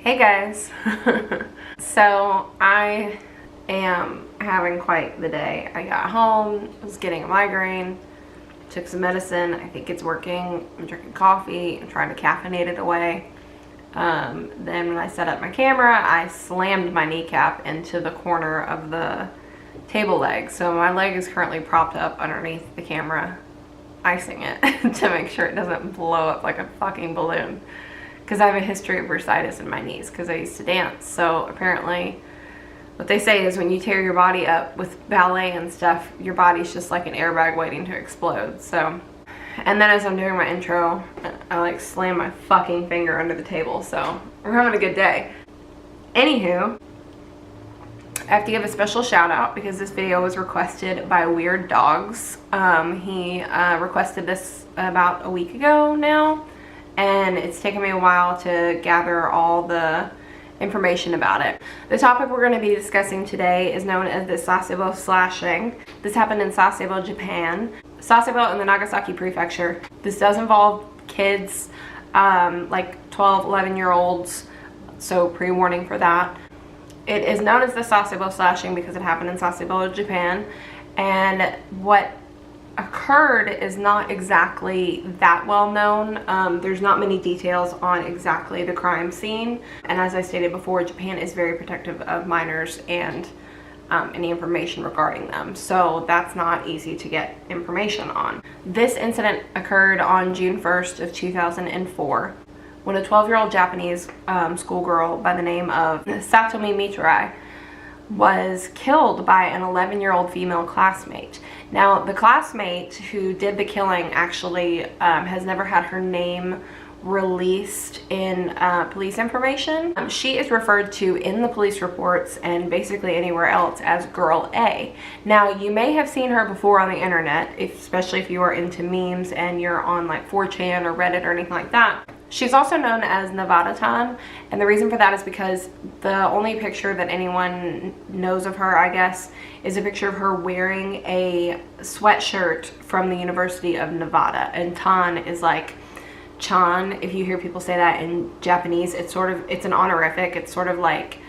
Hey guys. So I am having quite the day. I got home, was getting a migraine, took some medicine. I think it's working. I'm drinking coffee. I'm trying to caffeinate it away. Then when I set up my camera, I slammed my kneecap into the corner of the table leg. So my leg is currently propped up underneath the camera, icing it to make sure it doesn't blow up like a fucking balloon. Because I have a history of bursitis in my knees because I used to dance. So apparently what they say is when you tear your body up with ballet and stuff, your body's just like an airbag waiting to explode. So, and then as I'm doing my intro, I like slam my fucking finger under the table. So we're having a good day. Anywho, I have to give a special shout out because this video was requested by Weird Dogs. He requested this about a week ago now, and it's taken me a while to gather all the information about it. The topic we're going to be discussing today is known as the Sasebo Slashing. This happened in Sasebo, Japan. Sasebo in the Nagasaki prefecture. This does involve kids, like 12, 11-year-olds, so pre-warning for that. It is known as the Sasebo Slashing because it happened in Sasebo, Japan, and what occurred is not exactly that well known. There's not many details on exactly the crime scene, and as I stated before, Japan is very protective of minors and any information regarding them, so that's not easy to get information on. This incident occurred on June 1st of 2004 when a 12-year-old Japanese schoolgirl by the name of Satomi Miturai was killed by an 11-year-old female classmate. Now, the classmate who did the killing actually has never had her name released in police information. She is referred to in the police reports and basically anywhere else as Girl A. Now, you may have seen her before on the internet, especially if you are into memes and you're on like 4chan or Reddit or anything like that. She's also known as Nevada-tan, and the reason for that is because the only picture that anyone knows of her, I guess, is a picture of her wearing a sweatshirt from the University of Nevada. And tan is like chan. If you hear people say that in Japanese, it's an honorific. It's sort of like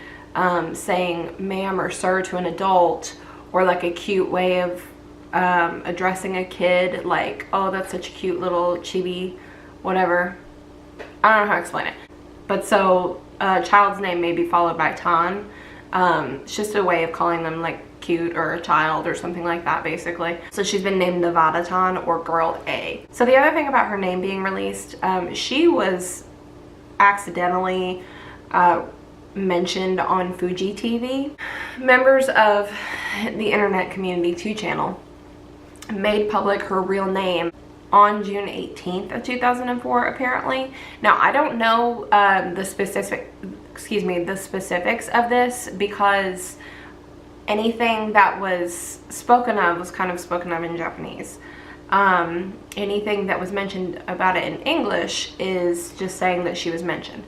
saying ma'am or sir to an adult, or like a cute way of addressing a kid, like, oh, that's such a cute little chibi, whatever. I don't know how to explain it. But so a child's name may be followed by tan. It's just a way of calling them like cute or a child or something like that, basically. So she's been named Nevada-tan or Girl A. So the other thing about her name being released, she was accidentally mentioned on Fuji TV. Members of the internet community 2channel made public her real name on June 18th of 2004, apparently. Now, I don't know the specifics of this because anything that was spoken of was kind of spoken of in Japanese. Anything that was mentioned about it in English is just saying that she was mentioned.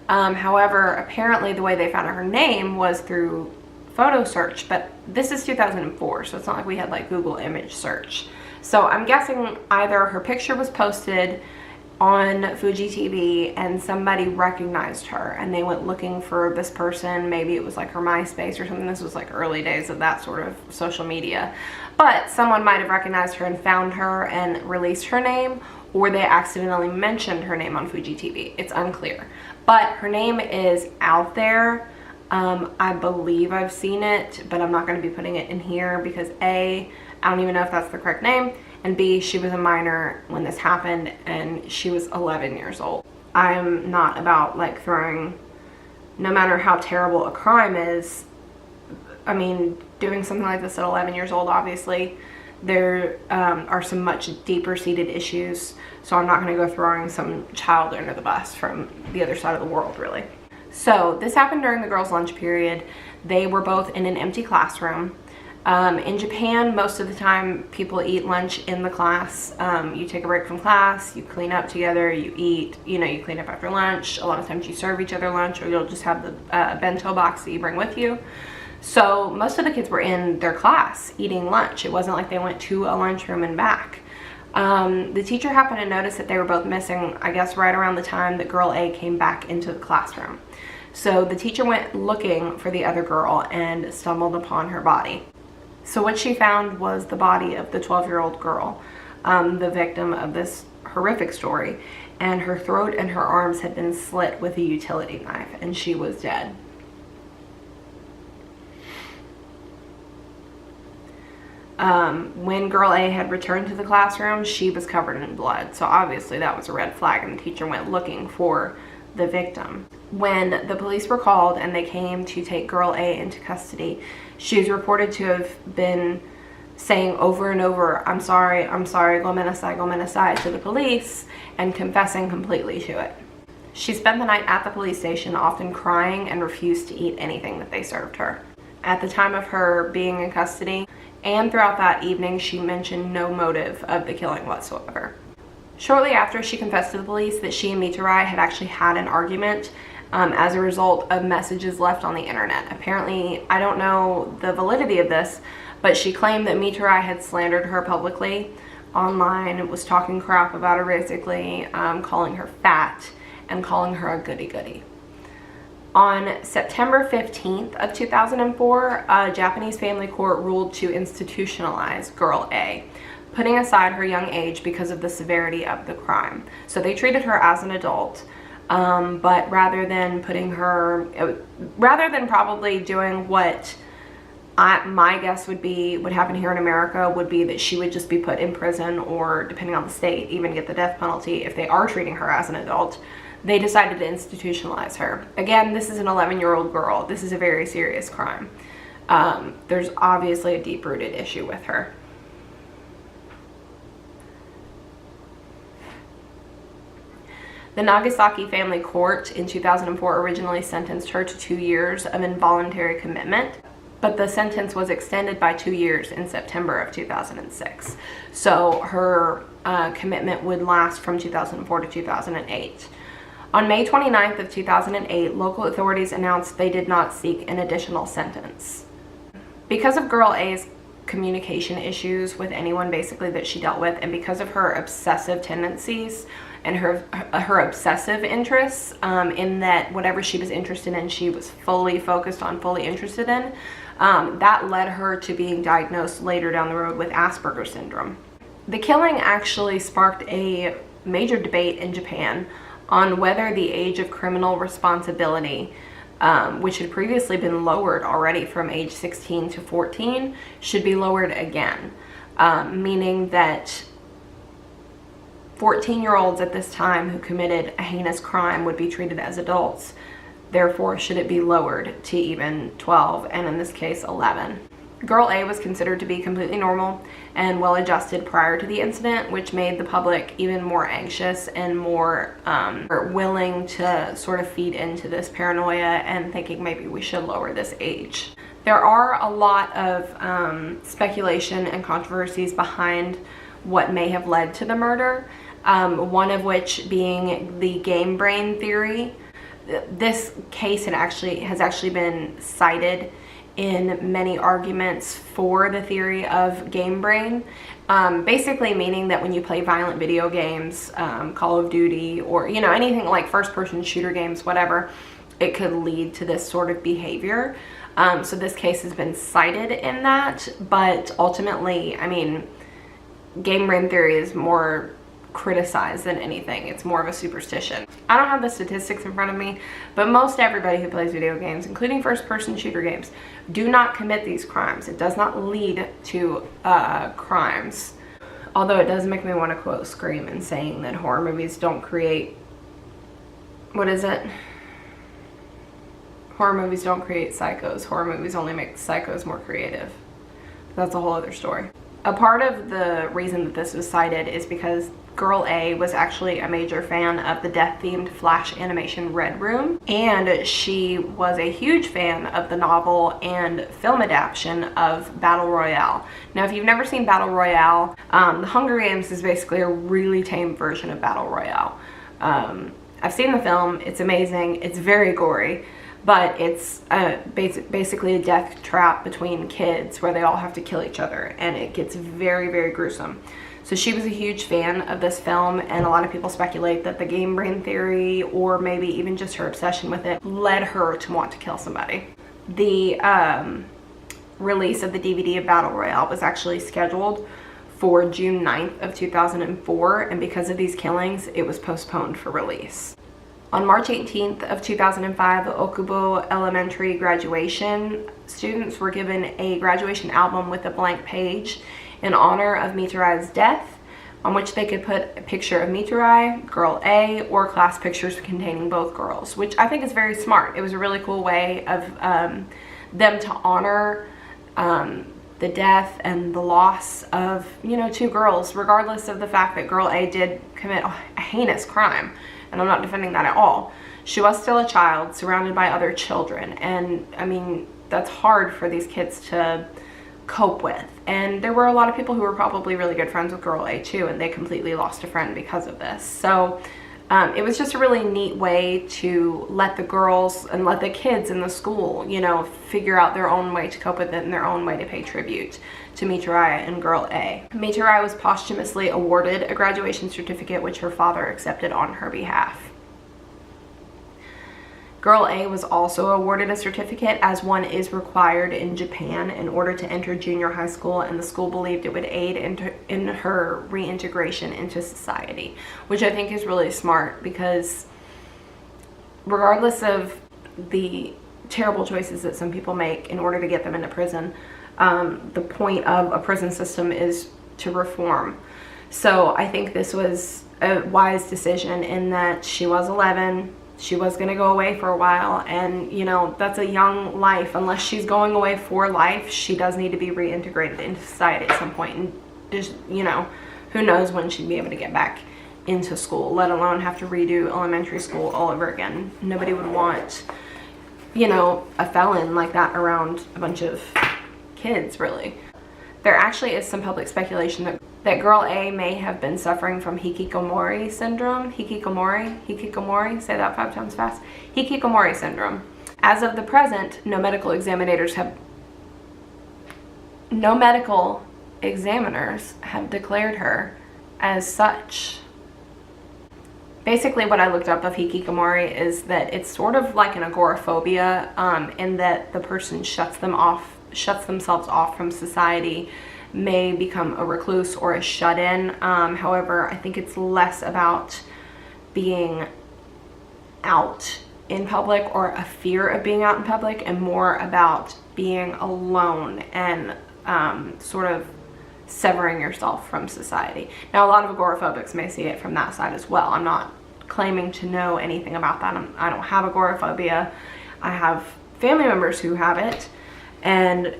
However, apparently the way they found her name was through photo search, but this is 2004, so it's not like we had like Google image search. So I'm guessing either her picture was posted on Fuji TV and somebody recognized her and they went looking for this person. Maybe it was like her MySpace or something. This was like early days of that sort of social media. But someone might have recognized her and found her and released her name, or they accidentally mentioned her name on Fuji TV. It's unclear. But her name is out there. I believe I've seen it, but I'm not going to be putting it in here because A, I don't even know if that's the correct name, and B, she was a minor when this happened and she was 11 years old. I am not about like throwing, no matter how terrible a crime is, I mean, doing something like this at 11 years old, obviously, there are some much deeper seated issues, so I'm not going to go throwing some child under the bus from the other side of the world, really. So this happened during the girls' lunch period. They were both in an empty classroom. In Japan, most of the time people eat lunch in the class. You take a break from class, you clean up together, you eat, you clean up after lunch. A lot of times you serve each other lunch, or you'll just have the bento box that you bring with you. So most of the kids were in their class eating lunch. It wasn't like they went to a lunchroom and back. The teacher happened to notice that they were both missing, I guess, right around the time that Girl A came back into the classroom. So the teacher went looking for the other girl and stumbled upon her body. So what she found was the body of the 12-year-old girl, the victim of this horrific story, and her throat and her arms had been slit with a utility knife, and she was dead. When girl A had returned to the classroom, she was covered in blood. So obviously that was a red flag, and the teacher went looking for the victim. When the police were called and they came to take girl A into custody, she was reported to have been saying over and over, I'm sorry, gomenasai to the police, and confessing completely to it. She spent the night at the police station, often crying, and refused to eat anything that they served her. At the time of her being in custody, and throughout that evening, she mentioned no motive of the killing whatsoever. Shortly after, she confessed to the police that she and Mitarai had actually had an argument as a result of messages left on the internet. Apparently, I don't know the validity of this, but she claimed that Mitarai had slandered her publicly online, was talking crap about her basically, calling her fat and calling her a goody-goody. On September 15th of 2004, a Japanese family court ruled to institutionalize girl A, putting aside her young age because of the severity of the crime. So they treated her as an adult, but rather than probably doing what my guess would happen here in America, would be that she would just be put in prison, or depending on the state, even get the death penalty if they are treating her as an adult. They decided to institutionalize her. Again, this is an 11-year-old girl. This is a very serious crime. There's obviously a deep-rooted issue with her. The Nagasaki family court in 2004 originally sentenced her to 2 years of involuntary commitment, but the sentence was extended by 2 years in September of 2006. So her commitment would last from 2004 to 2008. On May 29th of 2008, local authorities announced they did not seek an additional sentence. Because of girl A's communication issues with anyone basically that she dealt with, and because of her obsessive tendencies and her obsessive interests, in that whatever she was interested in, she was fully focused on, fully interested in, that led her to being diagnosed later down the road with Asperger's syndrome. The killing actually sparked a major debate in Japan on whether the age of criminal responsibility, which had previously been lowered already from age 16 to 14, should be lowered again, meaning that 14-year-olds at this time who committed a heinous crime would be treated as adults. Therefore, should it be lowered to even 12, and in this case 11. Girl A was considered to be completely normal and well adjusted prior to the incident, which made the public even more anxious and more willing to sort of feed into this paranoia and thinking maybe we should lower this age. There are a lot of speculation and controversies behind what may have led to the murder, one of which being the game brain theory. This case has actually been cited in many arguments for the theory of game brain, basically meaning that when you play violent video games, Call of Duty, or anything like first-person shooter games, whatever, it could lead to this sort of behavior. So this case has been cited in that, but ultimately, I mean, game brain theory is more criticized than anything. It's more of a superstition. I don't have the statistics in front of me, but most everybody who plays video games, including first-person shooter games, do not commit these crimes. It does not lead to crimes. Although it does make me want to quote Scream in saying that horror movies don't create, what is it? Horror movies don't create psychos. Horror movies only make psychos more creative. That's a whole other story. A part of the reason that this was cited is because Girl A was actually a major fan of the death-themed Flash animation Red Room, and she was a huge fan of the novel and film adaptation of Battle Royale. Now, if you've never seen Battle Royale, The Hunger Games is basically a really tame version of Battle Royale. I've seen the film. It's amazing. It's very gory. But it's basically a death trap between kids where they all have to kill each other, and it gets very, very gruesome. So she was a huge fan of this film, and a lot of people speculate that the game brain theory, or maybe even just her obsession with it, led her to want to kill somebody. The release of the DVD of Battle Royale was actually scheduled for June 9th of 2004, and because of these killings, it was postponed for release. On March 18th of 2005, Okubo Elementary graduation students were given a graduation album with a blank page in honor of Mitarai's death, on which they could put a picture of Mitarai, girl A, or class pictures containing both girls, which I think is very smart. It was a really cool way of them to honor the death and the loss of, you know, two girls, regardless of the fact that girl A did commit a heinous crime. And I'm not defending that at all. She was still a child surrounded by other children. And I mean, that's hard for these kids to cope with. And there were a lot of people who were probably really good friends with girl A too, and they completely lost a friend because of this. So it was just a really neat way to let the girls and let the kids in the school, you know, figure out their own way to cope with it and their own way to pay tribute to Mitarai and girl A. Mitarai was posthumously awarded a graduation certificate, which her father accepted on her behalf. Girl A was also awarded a certificate, as one is required in Japan in order to enter junior high school, and the school believed it would aid in her reintegration into society, which I think is really smart, because regardless of the terrible choices that some people make in order to get them into prison, the point of a prison system is to reform. So I think this was a wise decision in that she was 11. She was going to go away for a while, and you know, that's a young life. Unless she's going away for life, she does need to be reintegrated into society at some point, and just, you know, who knows when she'd be able to get back into school, let alone have to redo elementary school all over again. Nobody would want, you know, a felon like that around a bunch of kids, really. There actually is some public speculation that girl A may have been suffering from Hikikomori syndrome. Hikikomori, say that 5 times fast. Hikikomori syndrome. As of the present, no medical examiners have declared her as such. Basically, what I looked up of Hikikomori is that it's sort of like an agoraphobia, in that the person shuts themselves off from society, may become a recluse or a shut-in. However, I think it's less about being out in public or a fear of being out in public, and more about being alone and sort of severing yourself from society. Now, a lot of agoraphobics may see it from that side as well. I'm not claiming to know anything about that. I don't have agoraphobia. I have family members who have it, and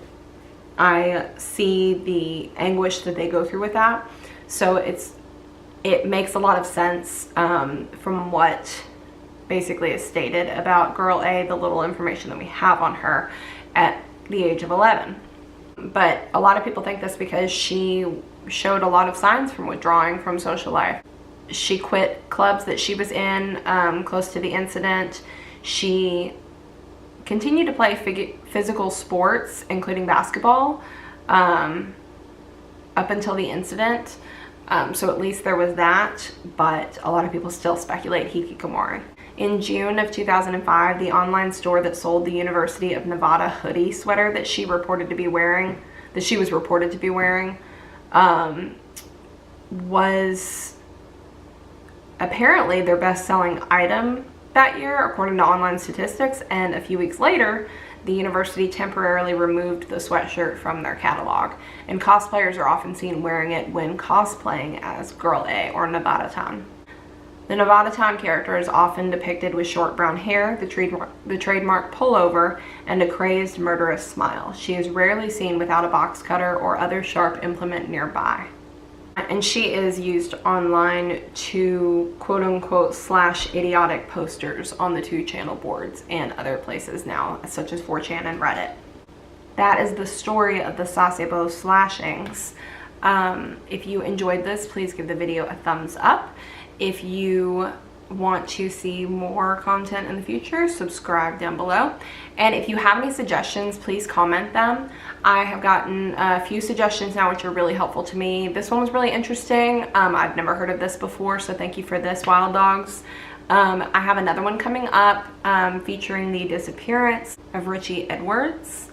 I see the anguish that they go through with that. So it makes a lot of sense from what basically is stated about girl A, the little information that we have on her at the age of 11. But a lot of people think this because she showed a lot of signs from withdrawing from social life. She quit clubs that she was in close to the incident. She continued to play physical sports, including basketball, up until the incident. So at least there was that, but a lot of people still speculate Hikikomori. In June of 2005, the online store that sold the University of Nevada hoodie sweater that she was reported to be wearing, was apparently their best-selling item that year, according to online statistics, and a few weeks later, the university temporarily removed the sweatshirt from their catalog, and cosplayers are often seen wearing it when cosplaying as Girl A or Nevada-tan. The Nevada-tan character is often depicted with short brown hair, the trademark pullover, and a crazed, murderous smile. She is rarely seen without a box cutter or other sharp implement nearby. And she is used online to quote-unquote slash idiotic posters on the 2channel boards and other places now, such as 4chan and Reddit. That is the story of the Sasebo Slashings. If you enjoyed this, please give the video a thumbs up. If you want to see more content in the future, subscribe down below. And if you have any suggestions, please comment them. I have gotten a few suggestions now which are really helpful to me. This one was really interesting. I've never heard of this before, so thank you for this, Wild Dogs. I have another one coming up featuring the disappearance of Richie Edwards.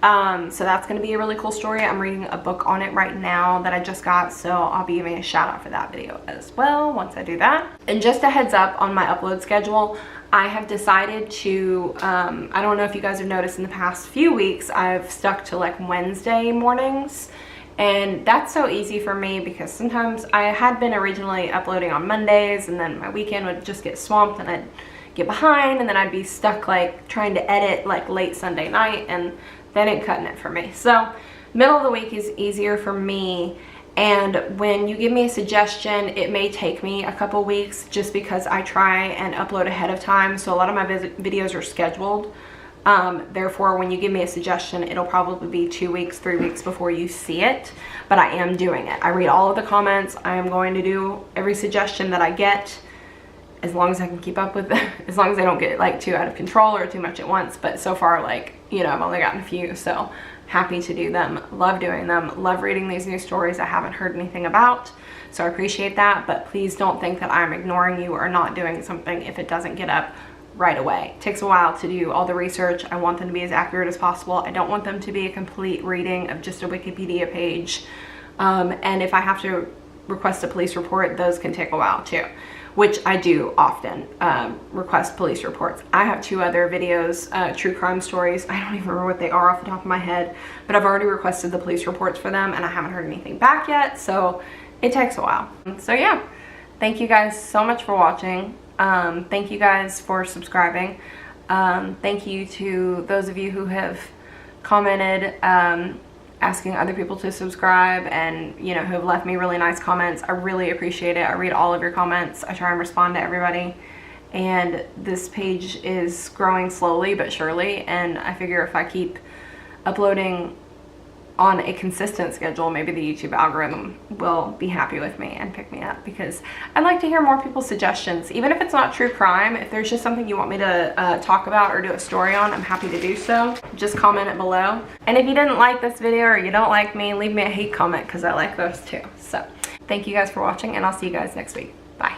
So that's going to be a really cool story. I'm reading a book on it right now that I just got, so I'll be giving a shout out for that video as well once I do that. And just a heads up on my upload schedule, I have decided to, I don't know if you guys have noticed in the past few weeks, I've stuck to like Wednesday mornings. And that's so easy for me because sometimes I had been originally uploading on Mondays and then my weekend would just get swamped and I'd get behind and then I'd be stuck like trying to edit like late Sunday night, and that ain't cutting it for me. So middle of the week is easier for me, and when you give me a suggestion, it may take me a couple weeks just because I try and upload ahead of time. So a lot of my videos are scheduled. Therefore, when you give me a suggestion, it'll probably be 2 weeks, 3 weeks before you see it, but I am doing it. I read all of the comments. I am going to do every suggestion that I get, as long as I can keep up with it, as long as I don't get like too out of control or too much at once. But so far, like, you know, I've only gotten a few, so happy to do them. Love doing them. Love reading these new stories I haven't heard anything about, so I appreciate that. But please don't think that I'm ignoring you or not doing something if it doesn't get up right away. It takes a while to do all the research. I want them to be as accurate as possible. I don't want them to be a complete reading of just a Wikipedia page. And if I have to request a police report, those can take a while too, which I do often request police reports. I have 2 other videos, true crime stories. I don't even remember what they are off the top of my head, but I've already requested the police reports for them and I haven't heard anything back yet, so it takes a while. So yeah, thank you guys so much for watching. Thank you guys for subscribing. Thank you to those of you who have commented asking other people to subscribe and, you know, who have left me really nice comments. I really appreciate it. I read all of your comments. I try and respond to everybody. And this page is growing slowly but surely, and I figure if I keep uploading on a consistent schedule, maybe the YouTube algorithm will be happy with me and pick me up, because I'd like to hear more people's suggestions. Even if it's not true crime, if there's just something you want me to talk about or do a story on, I'm happy to do so. Just comment it below. And if you didn't like this video or you don't like me, leave me a hate comment, because I like those too. So thank you guys for watching, and I'll see you guys next week. Bye.